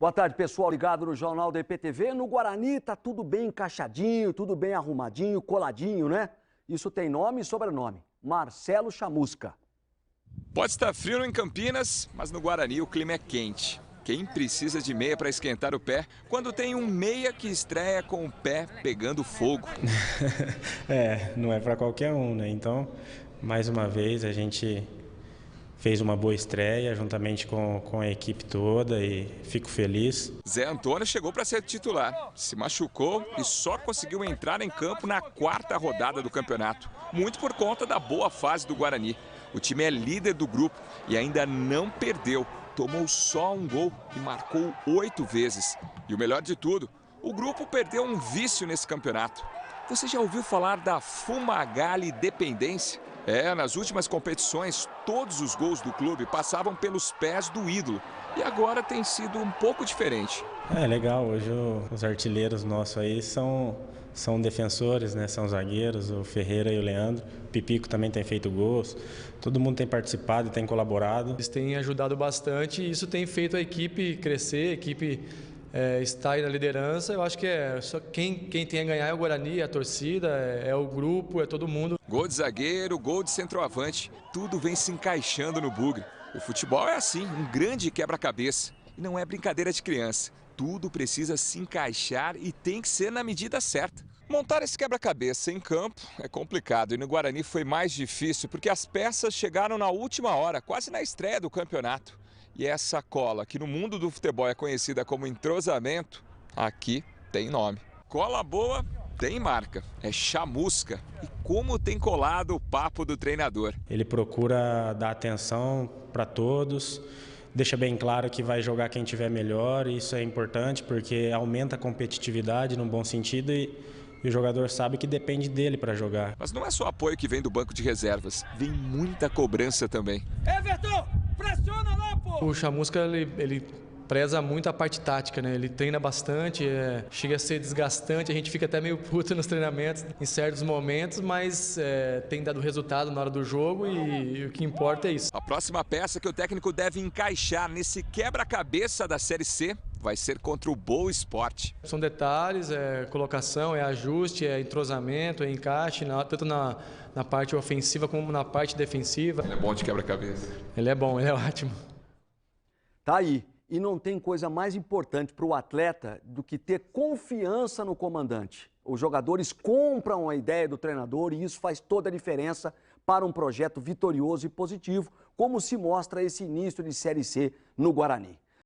Boa tarde, pessoal ligado no Jornal da EPTV. No Guarani tá tudo bem encaixadinho, tudo bem arrumadinho, coladinho, né? Isso tem nome e sobrenome. Marcelo Chamusca. Pode estar frio em Campinas, mas no Guarani o clima é quente. Quem precisa de meia para esquentar o pé quando tem um meia que estreia com o pé pegando fogo? Não é para qualquer um, né? Então, mais uma vez, a gente fez uma boa estreia juntamente com a equipe toda e fico feliz. Zé Antônio chegou para ser titular, se machucou e só conseguiu entrar em campo na 4ª rodada do campeonato, muito por conta da boa fase do Guarani. O time é líder do grupo e ainda não perdeu, tomou só um gol e marcou 8 vezes. E o melhor de tudo, o grupo perdeu um vício nesse campeonato. Você já ouviu falar da Fumagalli Dependência? Nas últimas competições, todos os gols do clube passavam pelos pés do ídolo. E agora tem sido um pouco diferente. É legal, hoje os artilheiros nossos aí são defensores, né? São zagueiros, o Ferreira e o Leandro. O Pipico também tem feito gols. Todo mundo tem participado e tem colaborado. Eles têm ajudado bastante e isso tem feito a equipe crescer, a equipe estar aí na liderança. Eu acho que só quem tem a ganhar é o Guarani, a torcida, é o grupo, é todo mundo. Gol de zagueiro, gol de centroavante, tudo vem se encaixando no bugre. O futebol é assim, um grande quebra-cabeça. E não é brincadeira de criança. Tudo precisa se encaixar e tem que ser na medida certa. Montar esse quebra-cabeça em campo é complicado e no Guarani foi mais difícil porque as peças chegaram na última hora, quase na estreia do campeonato. E essa cola, que no mundo do futebol é conhecida como entrosamento, aqui tem nome. Cola boa tem marca, é chamusca. E como tem colado o papo do treinador. Ele procura dar atenção para todos, deixa bem claro que vai jogar quem tiver melhor. E isso é importante porque aumenta a competitividade num bom sentido e o jogador sabe que depende dele para jogar. Mas não é só apoio que vem do banco de reservas, vem muita cobrança também. Everton, pressiona lá, pô! O Chamusca, ele preza muito a parte tática, né? Ele treina bastante, chega a ser desgastante, a gente fica até meio puto nos treinamentos em certos momentos, mas tem dado resultado na hora do jogo e o que importa é isso. A próxima peça que o técnico deve encaixar nesse quebra-cabeça da Série C vai ser contra o Boa Esporte. São detalhes, colocação, ajuste, entrosamento, encaixe, tanto na parte ofensiva como na parte defensiva. Ele é bom de quebra-cabeça. Ele é bom, ele é ótimo. Tá aí. E não tem coisa mais importante para o atleta do que ter confiança no comandante. Os jogadores compram a ideia do treinador e isso faz toda a diferença para um projeto vitorioso e positivo, como se mostra esse início de Série C no Guarani.